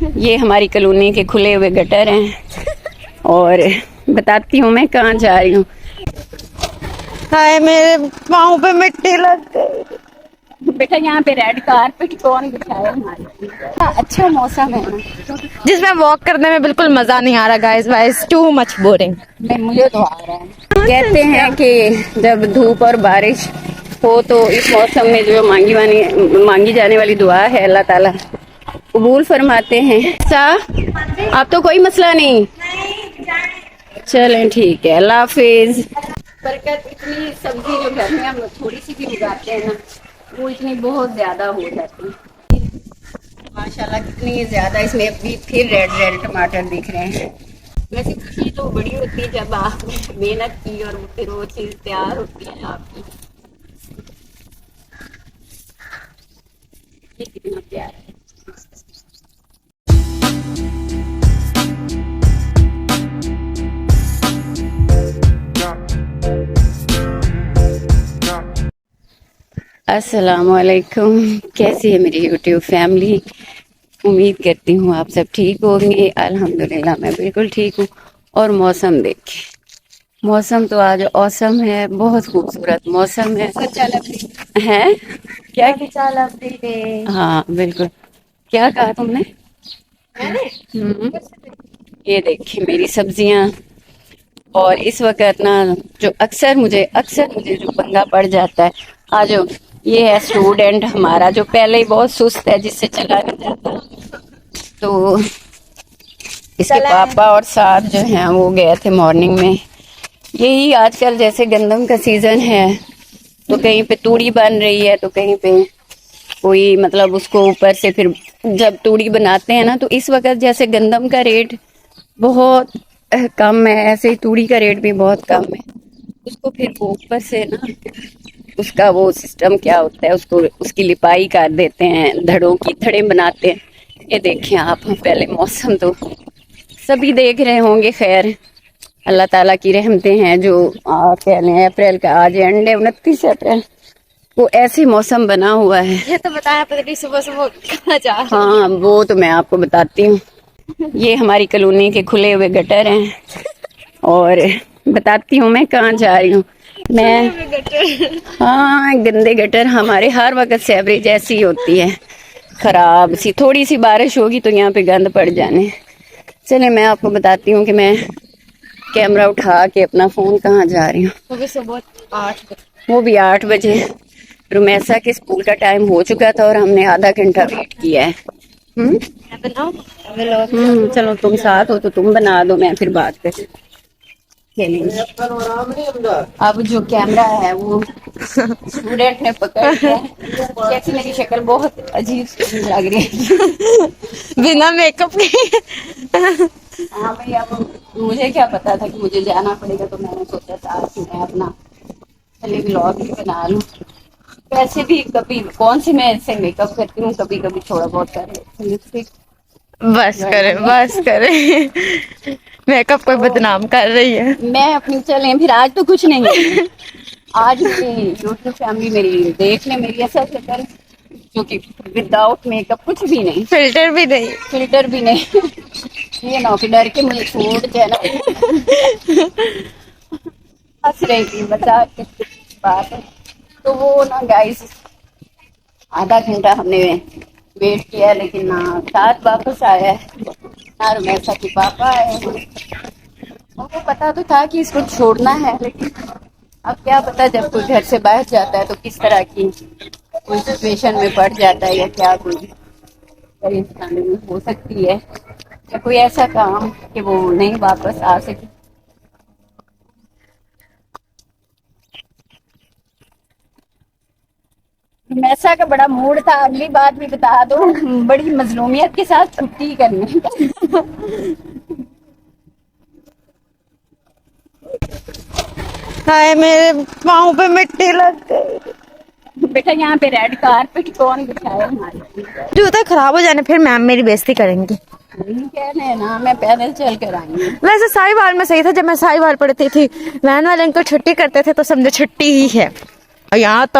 یہ ہماری کالونی کے کھلے ہوئے گٹر ہیں اور بتاتی ہوں میں کہاں جا رہی ہوں. ہائے میرے پاؤں پہ مٹی لگ گئی. بیٹا یہاں پہ ریڈ کارپیٹ کون بچھایا ہمارے لیے؟ اچھا موسم ہے نا جس میں واک کرنے میں بالکل مزہ نہیں آ رہا. Guys wise too much boring. مجھے تو آ رہا ہے. کہتے ہیں کہ جب دھوپ اور بارش ہو تو اس موسم میں جو مانگی جانے والی دعا ہے اللہ تعالیٰ قبول فرماتے ہیں. آپ تو کوئی مسئلہ نہیں. چلیں ٹھیک ہے, اللہ حافظ. برکت اتنی سبزی جو گھر میں ہم تھوڑی سی بھی اگاتے ہیں نا وہ اتنی بہت زیادہ ہو جاتی ہے. ماشاءاللہ کتنی زیادہ اس میں ابھی پھر ریڈ ریڈ ٹماٹر دکھ رہے ہیں. ویسے خوشی تو بڑی ہوتی ہے جب آپ محنت کی اور پھر وہ چیز تیار ہوتی ہے آپ کی. یہ کتنا پیارا ہے. السلام علیکم. کیسی ہے میری یوٹیوب فیملی؟ امید کرتی ہوں آپ سب ٹھیک ہوں گے. الحمدللہ میں بالکل ٹھیک ہوں. اور موسم دیکھیں, موسم تو آج اوسم ہے, بہت خوبصورت موسم ہے. ہے کیا ہاں بالکل. کیا کہا تم نے؟ یہ دیکھیں میری سبزیاں. اور اس وقت نا جو اکثر مجھے جو پنگا پڑ جاتا ہے, آج یہ ہے اسٹوڈینٹ ہمارا جو پہلے ہی بہت سست ہے, جس سے چلا نہیں جاتا. تو اس کے پاپا اور ساتھ جو ہیں وہ گئے تھے مارننگ میں. یہی آج کل جیسے گندم کا سیزن ہے تو کہیں پہ توڑی بن رہی ہے تو کہیں پہ کوئی مطلب اس کو اوپر سے پھر جب توڑی بناتے ہیں نا تو اس وقت جیسے گندم کا ریٹ بہت کم ہے, ایسے ہی توڑی کا ریٹ بھی بہت کم ہے. اس کو پھر اوپر سے نا اس کا وہ سسٹم کیا ہوتا ہے, اس کو اس کی لپائی کر دیتے ہیں, دھڑوں کی دھڑے بناتے ہیں. یہ دیکھیں آپ, پہلے موسم تو سبھی دیکھ رہے ہوں گے. خیر اللہ تعالیٰ کی رحمتیں ہیں جو کہہ لیں اپریل کا آج اینڈ ہے 29 اپریل, وہ ایسے موسم بنا ہوا ہے. یہ تو بتایا پتہ صبح صبح کہاں جا رہے ہیں. ہاں وہ تو میں آپ کو بتاتی ہوں. یہ ہماری کالونی کے کھلے ہوئے گٹر ہیں اور بتاتی ہوں میں کہاں جا رہی ہوں. میں ہاں گندے گٹر ہمارے ہر وقت سے ایوریج ایسی ہی ہوتی ہے, خراب سی. تھوڑی سی بارش ہوگی تو یہاں پہ گند پڑ جانے. چلے میں آپ کو بتاتی ہوں کہ میں کیمرہ اٹھا کے اپنا فون کہاں جا رہی ہوں. صبح صبح 8 بجے. وہ بھی 8 بجے. رومیسا کے اسکول کا ٹائم ہو چکا تھا اور ہم نے آدھا گھنٹہ ویٹ کیا ہے. چلو تم ساتھ ہو تو تم بنا دو, میں پھر بات کر اب جو کیمرہ ہے وہ اسٹوڈینٹ نے پکڑ لیا ہے. کیسی میری شکل بہت عجیب لگ رہی ہے بنا میک اپ کے. ہاں بھئی اب مجھے کیا پتا تھا کہ مجھے جانا پڑے گا, تو میں نے سوچا تھا کہ میں اپنا چلے ولاگ ہی بنا لوں. ویسے بھی کبھی کون سی میں ایسے میک اپ کرتی ہوں, کبھی کبھی تھوڑا بہت کر لیتی ہوں لپسٹک. بس کرے بس کرے, میک اپ کوئی بدنام کر رہی ہے. میں اپنی چلیں پھر آج تو کچھ نہیں ہے. آج میری یوٹیوب فیملی میری دیکھ لیں میری اصل شکل, کیونکہ وداؤٹ میک اپ کچھ بھی نہیں, فلٹر بھی نہیں. فلٹر بھی نہیں. یہ نہ کہ ڈر کے مجھے چھوڑ جانا. ہنس رہی تھی مذاق کی بات ہے. تو وہ نا گائز آدھا گھنٹہ ہم نے ویٹ کیا لیکن نہ ساتھ واپس آیا ہے نہ رومیسا کے پاپا آئے ہیں. ان کو پتا تو تھا کہ اس کو چھوڑنا ہے, لیکن اب کیا پتا جب کوئی گھر سے باہر جاتا ہے تو کس طرح کی کوئی سچویشن میں پڑ جاتا ہے, یا کیا کوئی پریشانی ہو سکتی ہے, یا کوئی ایسا کام کہ وہ نہیں واپس آ سکے. رومیسا کا بڑا موڈ تھا, اگلی بات بھی بتا دو, بڑی مظلومیت کے ساتھ چھٹی کرنے کا. ہائے میرے پاؤں پہ مٹی لگ گئی. بیٹا یہاں پہ ریڈ کارپیٹ کون بچھایا ہمارے لیے؟ جوتے خراب ہو جانے پھر میم میری بےزتی کریں گی. کہہ رہے نا میں پیدل چل کر آئی ہوں. ویسے ساہیوال میں صحیح تھا, جب میں ساہیوال پڑھتی تھی وین والے انکل چھٹی کرتے تھے تو سمجھو چھٹی ہی ہے. اور یہاں تو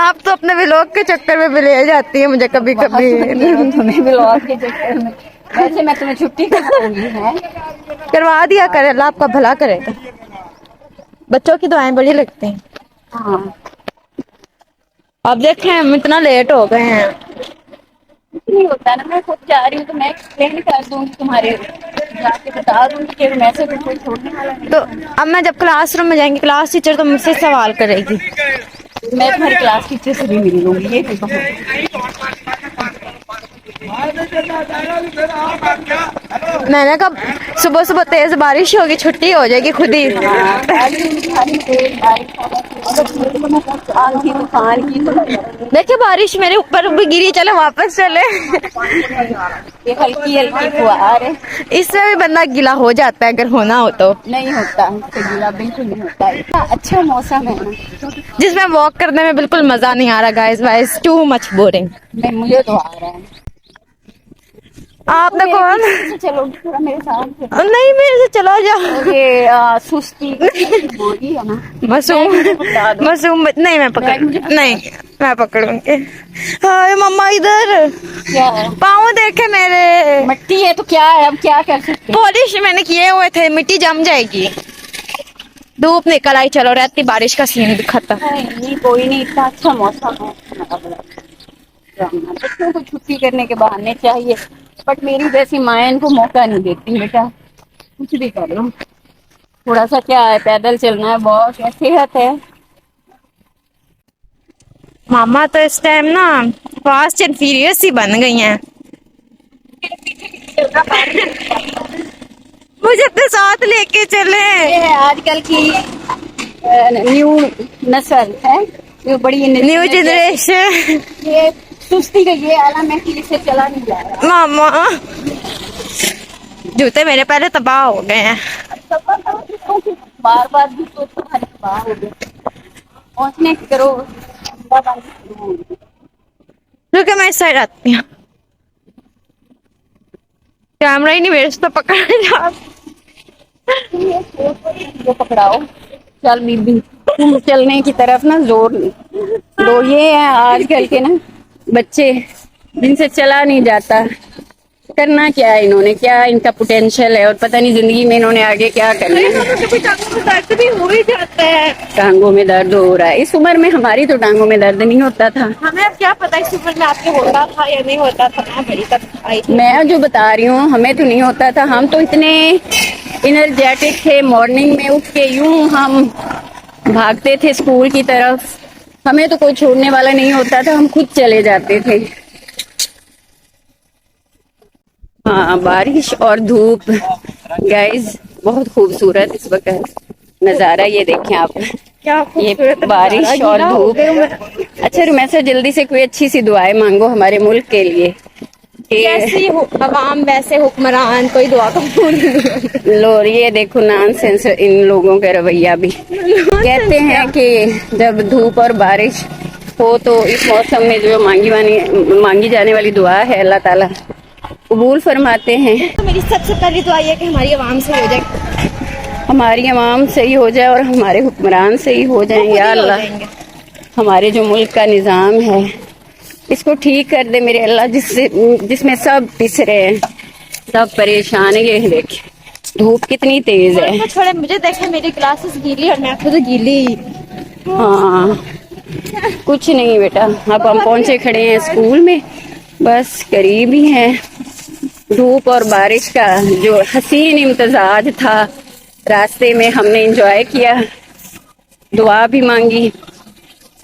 آپ تو اپنے ولاگ کے چکر میں بھی لے جاتی ہیں مجھے کبھی کبھی. تمہیں بھی لوگ کے چکر میں، ویسے میں تمہیں چھٹی کرواؤں ہے. کروا دیا کرے، اللہ آپ کا بھلا کرے گا. بچوں کی دعائیں بڑی لگتی ہیں. ہاں اب دیکھیں ہم اتنا لیٹ ہو گئے ہیں. نہیں ہوتا ہے نا، میں خود جا رہی ہوں تو میں ایکسپلین کر دوں گی تمہارے، جا کے بتا دوں گی کہ میں سے کوئی چھوڑنے والا نہیں. تو اب میں جب کلاس روم میں جائیں گی کلاس ٹیچر تو مجھ سے سوال کرے گی. میں تمہاری کلاس ٹیچر سے بھی مل لوں گی، یہ بھی بہت. میں نے کہا صبح صبح تیز بارش ہوگی چھٹی ہو جائے گی خود ہی. دیکھیں بارش میرے اوپر بھی گری، چلے واپس چلے. یہ ہلکی ہلکی فوار ہے. اس میں بھی بندہ گیلا ہو جاتا ہے اگر ہونا ہو تو. نہیں ہوتا گیلا، بالکل نہیں ہوتا. اتنا اچھا موسم ہے نا جس میں واک کرنے میں بالکل مزہ نہیں آ رہا. Guys wise too much boring. مجھے تو آ رہا ہے. آپ نے کون چلو تھوڑا میرے ساتھ. نہیں میرے سے چلا جاؤ. یہ سستی بولی ہے نا. معصوم معصوم نہیں میں پکڑ نہیں میں پکڑوں گی. ہائے مما ادھر کیا ہے؟ پاؤں دیکھے میرے. مٹی ہے تو کیا ہے، اب کیا کر سکتے ہیں. پالش میں نے کیے ہوئے تھے، مٹی جم جائے گی. دھوپ نکل آئی، چلو رہتی بارش کا سین دکھاتا. نہیں کوئی نہیں، اتنا اچھا موسم ہے. بچوں کو چھٹی کرنے کے بہانے چاہیے، بٹ میری جیسی مائیں ان کو موقع نہیں دیتی. بیٹا کچھ بھی کر لو، تھوڑا سا کیا ہے پیدل چلنا ہے، بہت صحت ہے. ماما تو اس ٹائم نا فاسٹ اینڈ فیریس ہی بن گئی ہیں. مجھے اپنے ساتھ لے کے چلے. یہ ہے آج کل کی نیو نسل ہے، جو بڑی نیو جنریشن. یہ سستی کا یہ عالم ہے کہ اسے چلا نہیں جا رہا. ماما جوتے میرے پہلے تباہ ہو گئے ہیں. بار بار بھی سوچ تمہارے باہر ہو گئے پہنچنے کرو. کیونکہ میں اس سائڈ آتی ہوں، کیمرہ ہی نہیں میرے سے تو پکڑ جا. پکڑاؤ چل بیبی، چلنے کی طرف نا زور دو. یہ ہے آج کل کے نا بچے جن سے چلا نہیں جاتا. کرنا کیا ہے انہوں نے، کیا ان کا پوٹینشیل ہے اور پتہ نہیں زندگی میں انہوں نے آگے کیا کرنا ہے. درد بھی ہو ہی جاتا ہے. ٹانگوں میں درد ہو رہا ہے. اس عمر میں ہماری تو ٹانگوں میں درد نہیں ہوتا تھا. ہمیں اب کیا پتا اس عمر میں آپ کے ہوتا تھا یا نہیں ہوتا تھا. میں جو بتا رہی ہوں ہمیں تو نہیں ہوتا تھا. ہم تو اتنے انرجیٹک تھے، مارننگ میں اٹھ کے یوں ہم بھاگتے تھے اسکول کی طرف. ہمیں تو کوئی چھوڑنے والا نہیں ہوتا تھا، ہم خود چلے جاتے تھے. ہاں بارش اور دھوپ گائز بہت خوبصورت اس وقت نظارہ. یہ دیکھیں آپ، یہ بارش اور دھوپ. اچھا رومیسا جلدی سے کوئی اچھی سی دعائیں مانگو ہمارے ملک کے لیے. جیسی عوام ویسے حکمران، کوئی دعا قبول نہیں. لو یہ دیکھو نان سینس ان لوگوں کا رویہ بھی. کہتے ہیں کہ جب دھوپ اور بارش ہو تو اس موسم میں جو مانگی جانے والی دعا ہے اللہ تعالیٰ قبول فرماتے ہیں. میری سب سے پہلی دعا یہ کہ ہماری عوام سے ہو جائے، ہماری عوام صحیح ہو جائے اور ہمارے حکمران صحیح ہو جائیں. یا اللہ ہمارے جو ملک کا نظام ہے اس کو ٹھیک کر دے میرے اللہ، جس میں سب پس رہے ہیں، سب پریشان ہیں. یہ دیکھ دھوپ کتنی تیز ہے. چھوڑے مجھے دیکھیں میری کلاسز گیلی اور میں خود گیلی. ہاں کچھ نہیں بیٹا، اب ہم پہنچے کھڑے ہیں اسکول میں، بس قریب ہی ہیں. دھوپ اور بارش کا جو حسین امتزاج تھا راستے میں ہم نے انجوائے کیا، دعا بھی مانگی،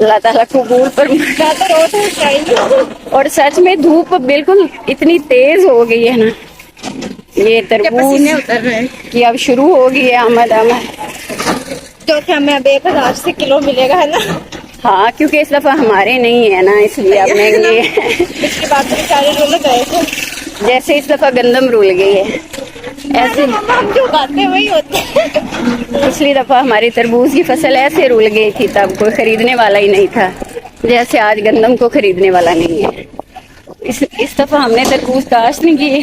اللہ تعالیٰ قبول فرمائے. اور سچ میں دھوپ بالکل اتنی تیز ہو گئی ہے نا، یہ تربوز کہ اب شروع ہو گئی ہے آمد. تو کہ ہمیں اب 1000 سے کلو ملے گا ہے نا. ہاں کیونکہ اس دفعہ ہمارے نہیں ہے نا، اس لیے اب مہنگے ہیں. پچھلی بار تو سارے رول گئے تھے، جیسے اس دفعہ گندم رول گئی ہے ایسے ہم جو کھاتے وہی ہوتے ہیں. پچھلی دفعہ ہماری تربوز کی فصل ایسے رول گئی تھی تب کوئی خریدنے والا ہی نہیں تھا، جیسے آج گندم کو خریدنے والا نہیں ہے. اس دفعہ ہم نے تربوز کاشت نہیں کی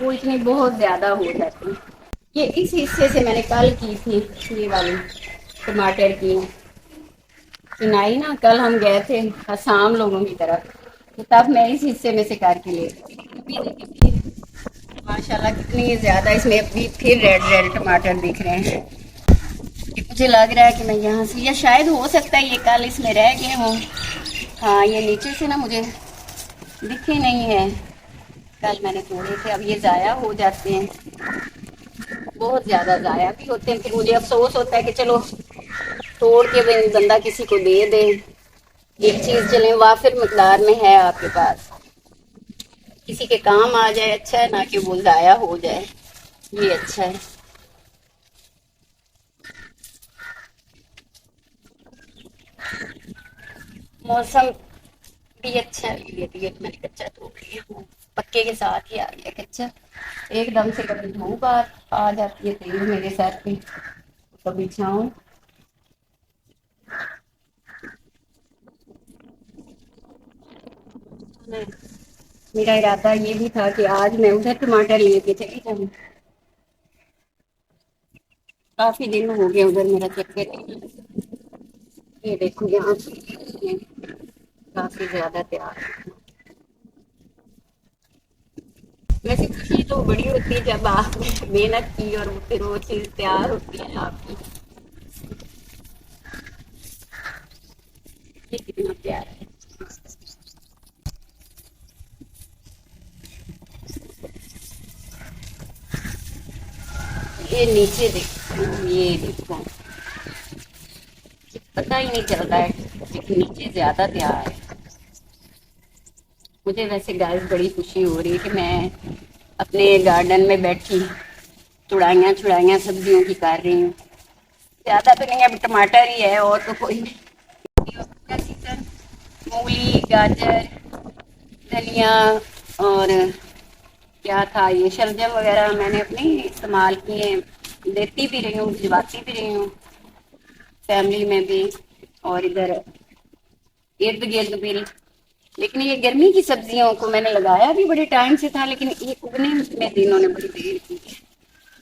وہ اتنی بہت زیادہ ہو جاتی. یہ اس حصے سے میں نے کل کی تھی یہ والی ٹماٹر کی چنائی نا. کل ہم گئے تھے آسام لوگوں کی طرف تو تب میں اس حصے میں سے کر کے لے گئی. ماشاء اللہ کتنی زیادہ اس میں ابھی پھر ریڈ ریڈ ٹماٹر دکھ رہے ہیں. مجھے لگ رہا ہے کہ میں یہاں سے یا شاید ہو سکتا ہے یہ کل اس میں رہ گئے ہوں. ہاں یہ نیچے سے نا مجھے دکھے نہیں ہے. کل میں نے توڑے تھے. اب یہ ضائع ہو جاتے ہیں. بہت زیادہ ضائع بھی ہوتے ہیں. پھر مجھے افسوس ہوتا ہے کہ چلو توڑ کے بندہ کسی کو دے دے. ایک چیز چلیں وافر مقدار میں ہے آپ کے پاس کسی کے کام آ جائے اچھا ہے. نہ کہ وہ ضائع ہو جائے. یہ اچھا ہے. موسم بھی اچھا ہے. یہ میں نے کچا توڑ لیا ہوں. پکے کے ساتھ ہی آ گیا کچا. ایک دم سے کبھی دھوپ آ جاتی ہے تیز میرے ساتھ پہ کبھی چھاؤں. میرا ارادہ یہ بھی تھا کہ آج میں ادھر ٹماٹر لے کے چلی جاؤں. کافی دن ہو گیا ادھر میرا چکر. یہ دیکھو یہاں کافی زیادہ تیار ہے. ویسے خوشی تو بڑی ہوتی ہے جب آپ نے محنت کی اور پھر وہ چیز تیار ہوتی ہے آپ کی. یہ کتنا پیارا ہے. یہ نیچے دیکھو یہ دیکھو پتہ ہی نہیں چلتا ہے کہ نیچے زیادہ تیار ہے. مجھے ویسے گائز بڑی خوشی ہو رہی ہے کہ میں اپنے گارڈن میں بیٹھی چھڑائیاں سبزیوں کی کر رہی ہوں. زیادہ تو نہیں ابھی ٹماٹر ہی ہے اور تو کوئی نہیں. مولی گاجر دھنیا اور کیا تھا یہ شلجم وغیرہ میں نے اپنے استعمال کیے. دیتی بھی رہی ہوں بھجواتی بھی رہی ہوں فیملی میں بھی اور ادھر ارد گرد بھی. لیکن یہ گرمی کی سبزیوں کو میں نے لگایا بھی بڑے ٹائم سے تھا لیکن یہ اگنے میں دنوں نے بڑی دیر کی.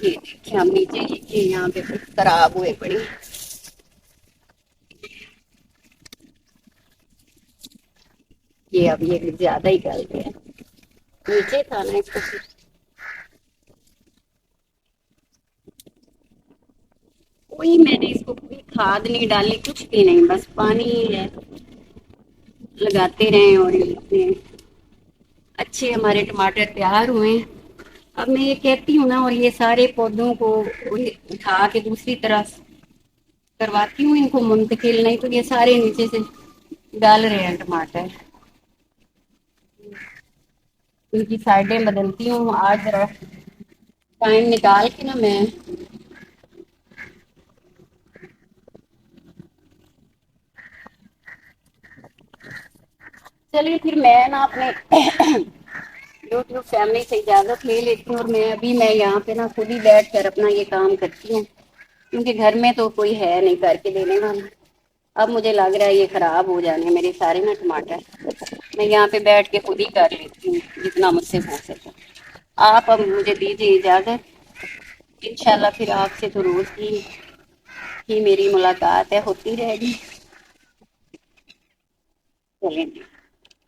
یہ دیکھیں ہم نیچے یہاں پہ خراب ہوئے پڑی. یہ اب یہ زیادہ ہی گل گیا. نیچے تھا نا اس کو کوئی میں نے اس کو کوئی کھاد نہیں ڈالی کچھ بھی نہیں بس پانی ہی ہے. لگاتے رہے اور اچھے ہمارے ٹماٹر تیار ہوئے. اب میں یہ کہتی ہوں نا اور یہ سارے پودوں کو اٹھا کے دوسری طرف کرواتی ہوں ان کو منتقل. نہیں تو یہ سارے نیچے سے گل رہے ہیں ٹماٹر. ان کی سائڈیں بدلتی ہوں آج ذرا ٹائم نکال کے نا میں چلیے پھر میں نا اپنے یوٹیوب فیملی سے اجازت لے لیتی ہوں. اور میں یہاں پہ نا خود ہی بیٹھ کر اپنا یہ کام کرتی ہوں کیونکہ گھر میں تو کوئی ہے نہیں کر کے دینے والا. اب مجھے لگ رہا ہے یہ خراب ہو جانے میرے سارے نا ٹماٹر. میں یہاں پہ بیٹھ کے خود ہی کر لیتی ہوں جتنا مجھ سے ہو سکے. آپ اب مجھے دیجیے اجازت. انشاءاللہ پھر آپ سے تو روز ہی میری ملاقات ہے ہوتی رہے گی. چلیں جی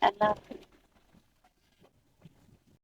اللہ حافظ.